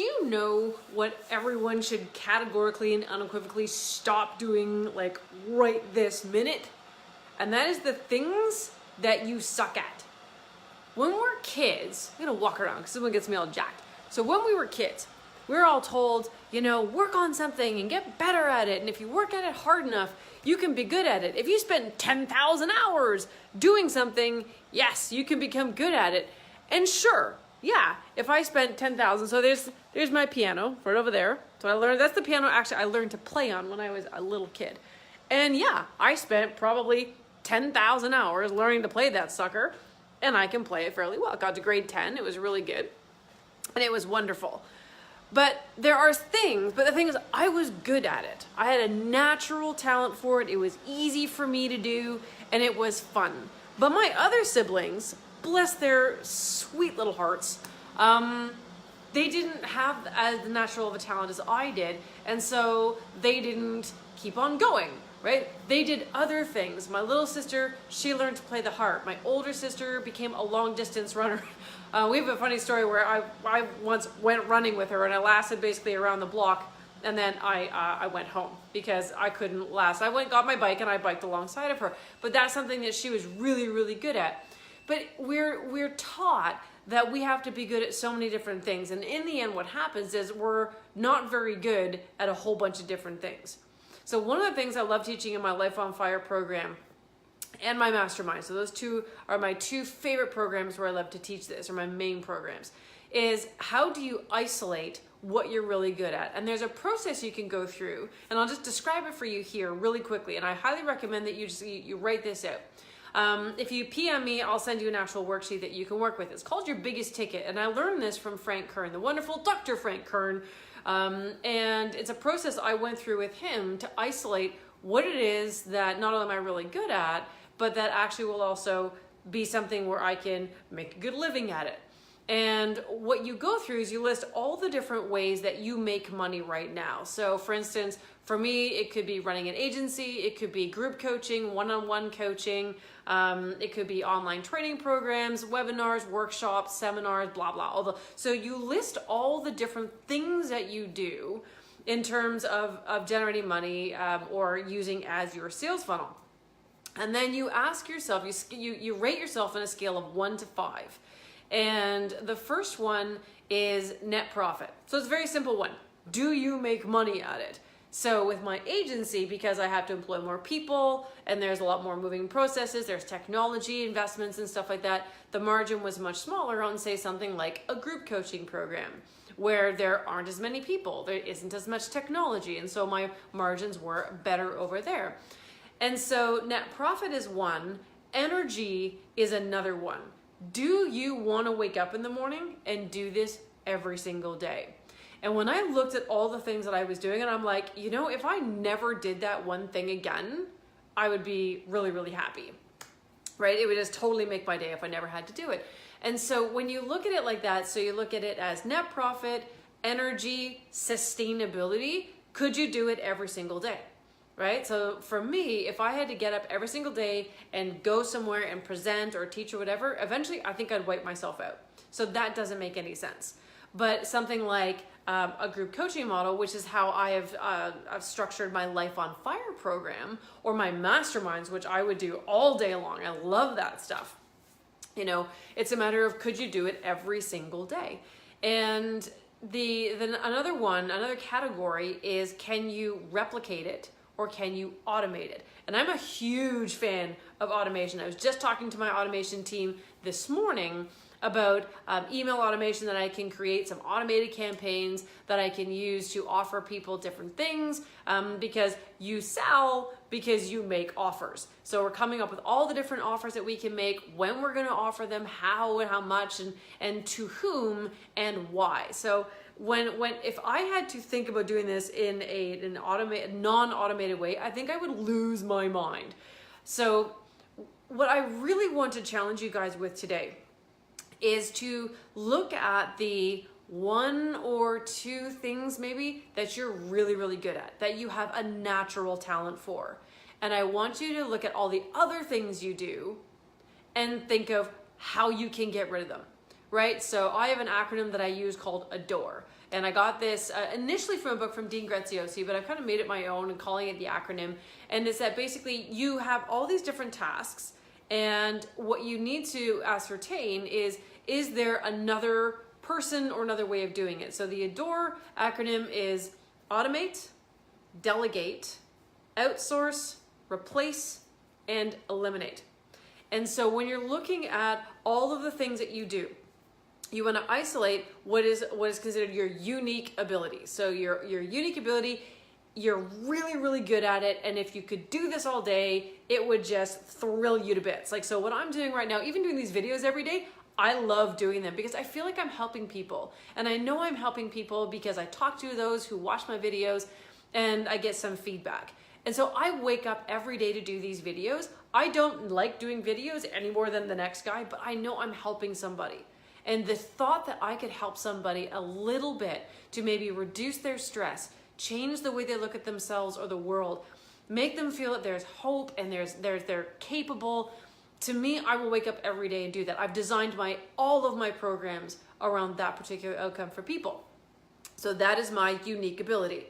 do you know what everyone should categorically and unequivocally stop doing like right this minute? And that is the things that you suck at. When we're kids, I'm gonna walk around because this one gets me all jacked. So when we were kids, we were all told, work on something and get better at it. And if you work at it hard enough, you can be good at it. If you spend 10,000 hours doing something, yes, you can become good at it. And sure, yeah, if I spent 10,000, so there's my piano right over there. So I learned, that's the piano actually I learned to play on when I was a little kid. And yeah, I spent probably 10,000 hours learning to play that sucker, and I can play it fairly well. Got to grade 10, it was really good, and it was wonderful. But the thing is, I was good at it. I had a natural talent for it. It was easy for me to do, and it was fun. But my other siblings, bless their sweet little hearts, they didn't have as natural of a talent as I did, and so they didn't keep on going, right? They did other things. My little sister, she learned to play the harp. My older sister became a long distance runner. We have a funny story where I once went running with her, and I lasted basically around the block, and then I went home because I couldn't last. I went, got my bike, and I biked alongside of her. But that's something that she was really, really good at. But we're taught that we have to be good at so many different things, and in the end what happens is we're not very good at a whole bunch of different things. So one of the things I love teaching in my Life on Fire program and my mastermind, so those two are my two favorite programs where I love to teach this, or my main programs, is how do you isolate what you're really good at? And there's a process you can go through, and I'll just describe it for you here really quickly, and I highly recommend that you write this out. If you PM me, I'll send you an actual worksheet that you can work with. It's called Your Biggest Ticket, and I learned this from Frank Kern, the wonderful Dr. Frank Kern, and it's a process I went through with him to isolate what it is that not only am I really good at, but that actually will also be something where I can make a good living at it. And what you go through is you list all the different ways that you make money right now. So for instance, for me, it could be running an agency, it could be group coaching, one-on-one coaching, it could be online training programs, webinars, workshops, seminars, blah, blah. So you list all the different things that you do in terms of generating money or using as your sales funnel. And then you ask yourself, you rate yourself on a scale of 1 to 5. And the first one is net profit. So it's a very simple one. Do you make money at it? So with my agency, because I have to employ more people and there's a lot more moving processes, there's technology investments and stuff like that, the margin was much smaller on, say, something like a group coaching program where there aren't as many people, there isn't as much technology, and so my margins were better over there. And so net profit is one, energy is another one. Do you want to wake up in the morning and do this every single day? And when I looked at all the things that I was doing, and I'm like, if I never did that one thing again, I would be really, really happy, right? It would just totally make my day if I never had to do it. And so when you look at it like that, so you look at it as net profit, energy, sustainability, could you do it every single day? Right? So for me, if I had to get up every single day and go somewhere and present or teach or whatever, eventually I think I'd wipe myself out. So that doesn't make any sense. But something like a group coaching model, which is how I've structured my Life on Fire program, or my masterminds, which I would do all day long. I love that stuff. It's a matter of, could you do it every single day? And then another category is, can you replicate it? Or can you automate it? And I'm a huge fan of automation. I was just talking to my automation team this morning about email automation that I can create, some automated campaigns that I can use to offer people different things, because you sell because you make offers. So we're coming up with all the different offers that we can make, when we're gonna offer them, how and how much, and to whom and why. So if I had to think about doing this in an non-automated way, I think I would lose my mind. So what I really want to challenge you guys with today is to look at the 1 or 2 things maybe that you're really, really good at, that you have a natural talent for. And I want you to look at all the other things you do and think of how you can get rid of them. right? So I have an acronym that I use called ADORE. And I got this initially from a book from Dean Graziosi, but I've kind of made it my own and calling it the acronym. And it's that basically you have all these different tasks, and what you need to ascertain is there another person or another way of doing it? So the ADORE acronym is automate, delegate, outsource, replace, and eliminate. And so when you're looking at all of the things that you do, you want to isolate what is considered your unique ability. So your unique ability, you're really, really good at it. And if you could do this all day, it would just thrill you to bits. Like, so what I'm doing right now, even doing these videos every day, I love doing them because I feel like I'm helping people. And I know I'm helping people because I talk to those who watch my videos and I get some feedback. And so I wake up every day to do these videos. I don't like doing videos any more than the next guy, but I know I'm helping somebody. And the thought that I could help somebody a little bit to maybe reduce their stress, change the way they look at themselves or the world, make them feel that there's hope and they're capable. To me, I will wake up every day and do that. I've designed all of my programs around that particular outcome for people. So that is my unique ability.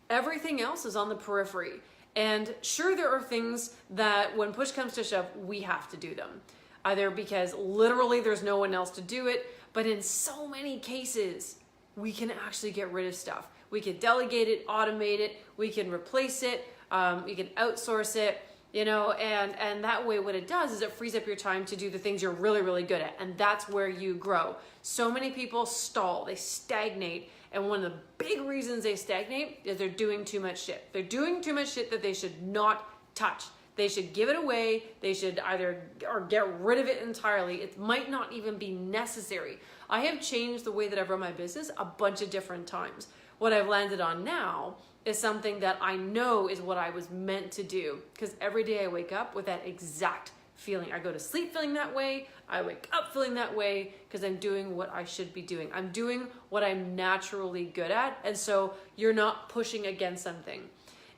Everything else is on the periphery. And sure, there are things that when push comes to shove, we have to do them. Either because literally there's no one else to do it, but in so many cases, we can actually get rid of stuff. We can delegate it, automate it, we can replace it, you can outsource it, and that way what it does is it frees up your time to do the things you're really, really good at. And that's where you grow. So many people stall, they stagnate. And one of the big reasons they stagnate is they're doing too much shit. They're doing too much shit that they should not touch. They should give it away. They should either or get rid of it entirely. It might not even be necessary. I have changed the way that I've run my business a bunch of different times. What I've landed on now is something that I know is what I was meant to do, because every day I wake up with that exact feeling. I go to sleep feeling that way. I wake up feeling that way because I'm doing what I should be doing. I'm doing what I'm naturally good at. And so you're not pushing against something.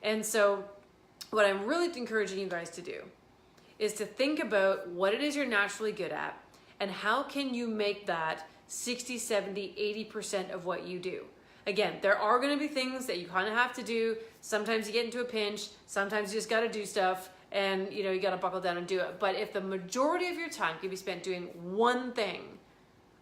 And so what I'm really encouraging you guys to do is to think about what it is you're naturally good at and how can you make that 60, 70, 80% of what you do. Again, there are going to be things that you kind of have to do. Sometimes you get into a pinch. Sometimes you just got to do stuff and you got to buckle down and do it. But if the majority of your time can be spent doing one thing,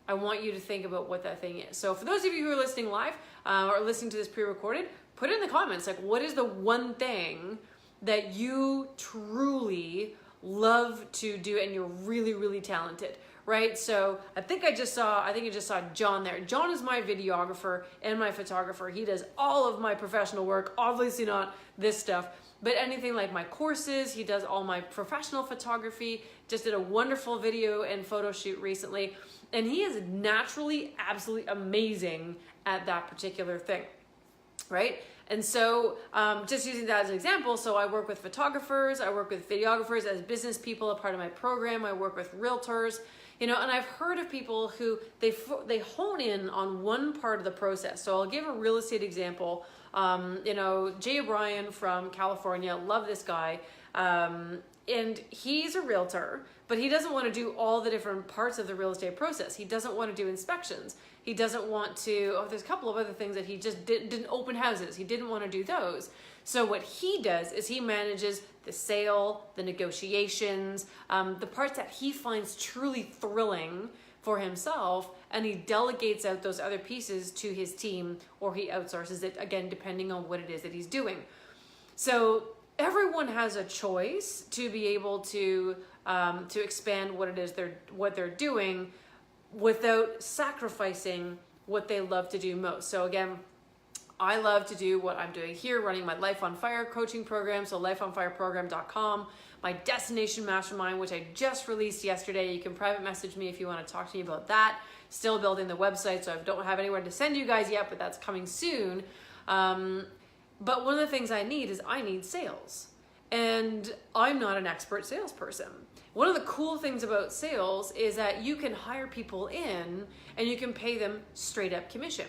I want you to think about what that thing is. So for those of you who are listening live or listening to this pre-recorded, put it in the comments, like, what is the one thing that you truly love to do and you're really, really talented, right? So I think I just saw John there. John is my videographer and my photographer. He does all of my professional work, obviously not this stuff, but anything like my courses. He does all my professional photography, just did a wonderful video and photo shoot recently. And he is naturally absolutely amazing at that particular thing, right? And so just using that as an example, so I work with photographers, I work with videographers as business people, a part of my program, I work with realtors, and I've heard of people who they hone in on one part of the process. So I'll give a real estate example. Jay O'Brien from California, love this guy. And he's a realtor, but he doesn't want to do all the different parts of the real estate process. He doesn't want to do inspections. He doesn't want to, there's a couple of other things that he just didn't open houses. He didn't want to do those. So what he does is he manages the sale, the negotiations, the parts that he finds truly thrilling for himself, and he delegates out those other pieces to his team, or he outsources it, again, depending on what it is that he's doing. So everyone has a choice to be able to expand what it is what they're doing without sacrificing what they love to do most. So again, I love to do what I'm doing here, running my Life on Fire coaching program, so lifeonfireprogram.com, my Destination Mastermind, which I just released yesterday. You can private message me if you want to talk to me about that. Still building the website, so I don't have anywhere to send you guys yet, but that's coming soon. But one of the things I need sales. And I'm not an expert salesperson. One of the cool things about sales is that you can hire people in and you can pay them straight up commission.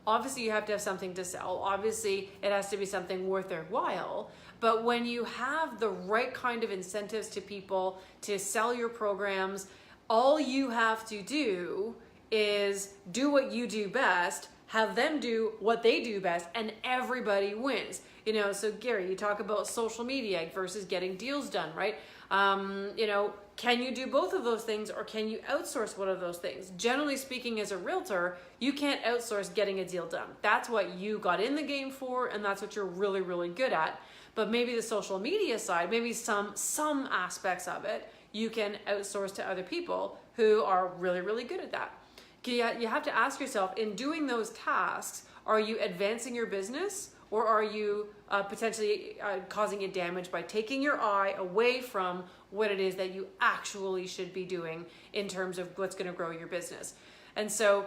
Obviously, you have to have something to sell. Obviously, it has to be something worth their while. But when you have the right kind of incentives to people to sell your programs, all you have to do is do what you do best, have them do what they do best, and everybody wins. You know, so Gary, you talk about social media versus getting deals done, right? You know, can you do both of those things, or can you outsource one of those things? Generally speaking, as a realtor, you can't outsource getting a deal done. That's what you got in the game for, and that's what you're really, really good at. But maybe the social media side, maybe some aspects of it, you can outsource to other people who are really, really good at that. You have to ask yourself, in doing those tasks, are you advancing your business, or are you potentially causing it damage by taking your eye away from what it is that you actually should be doing in terms of what's going to grow your business? And so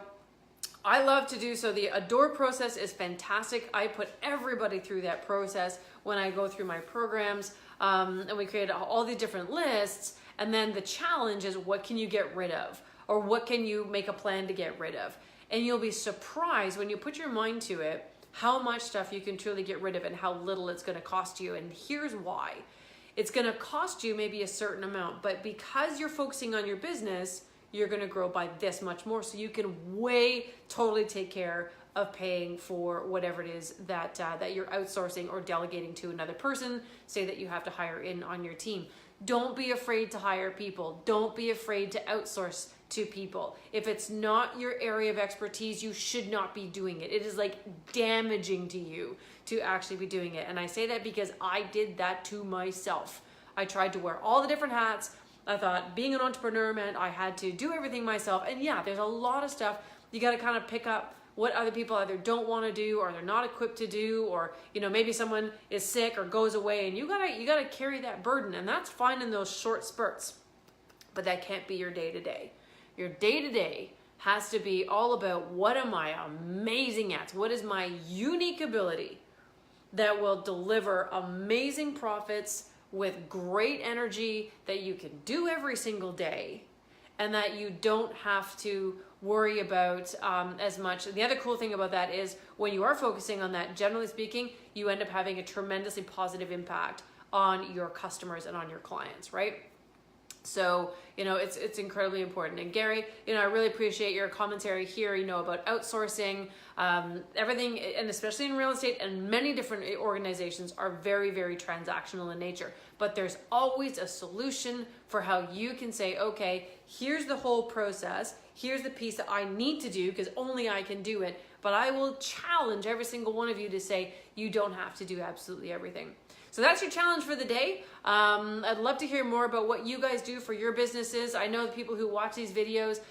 I love to do so. The Adore process is fantastic. I put everybody through that process when I go through my programs, and we create all the different lists. And then the challenge is, what can you get rid of? Or what can you make a plan to get rid of? And you'll be surprised when you put your mind to it, how much stuff you can truly get rid of and how little it's going to cost you. And here's why. It's going to cost you maybe a certain amount, but because you're focusing on your business, you're going to grow by this much more. So you can totally take care of paying for whatever it is that you're outsourcing or delegating to another person, say that you have to hire in on your team. Don't be afraid to hire people. Don't be afraid to outsource to people. If it's not your area of expertise, you should not be doing it. It is like damaging to you to actually be doing it. And I say that because I did that to myself. I tried to wear all the different hats. I thought being an entrepreneur meant I had to do everything myself. And yeah, there's a lot of stuff you got to kind of pick up what other people either don't want to do, or they're not equipped to do, or, you know, maybe someone is sick or goes away, and you gotta carry that burden. And that's fine in those short spurts, but that can't be your day-to-day. Your day-to-day has to be all about, what am I amazing at? What is my unique ability that will deliver amazing profits with great energy that you can do every single day, and that you don't have to worry about as much. The other cool thing about that is, when you are focusing on that, generally speaking, you end up having a tremendously positive impact on your customers and on your clients, right? So, you know, it's incredibly important. And Gary, you know, I really appreciate your commentary here, you know, about outsourcing, everything, and especially in real estate, and many different organizations are very, very transactional in nature. But there's always a solution for how you can say, okay, here's the whole process. Here's the piece that I need to do because only I can do it. But I will challenge every single one of you to say, you don't have to do absolutely everything. So that's your challenge for the day. I'd love to hear more about what you guys do for your businesses. I know the people who watch these videos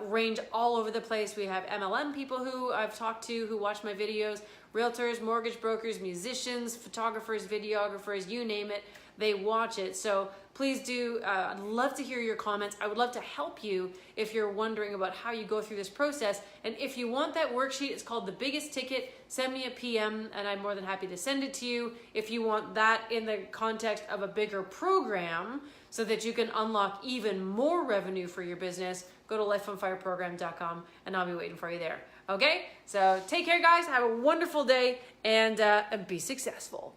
range all over the place. We have MLM people who I've talked to who watch my videos, realtors, mortgage brokers, musicians, photographers, videographers, you name it, they watch it. So please do, I'd love to hear your comments. I would love to help you if you're wondering about how you go through this process. And if you want that worksheet, it's called The Biggest Ticket. Send me a PM and I'm more than happy to send it to you. If you want that in the context of a bigger program so that you can unlock even more revenue for your business, go to lifeonfireprogram.com and I'll be waiting for you there. Okay, so take care, guys. Have a wonderful day and be successful.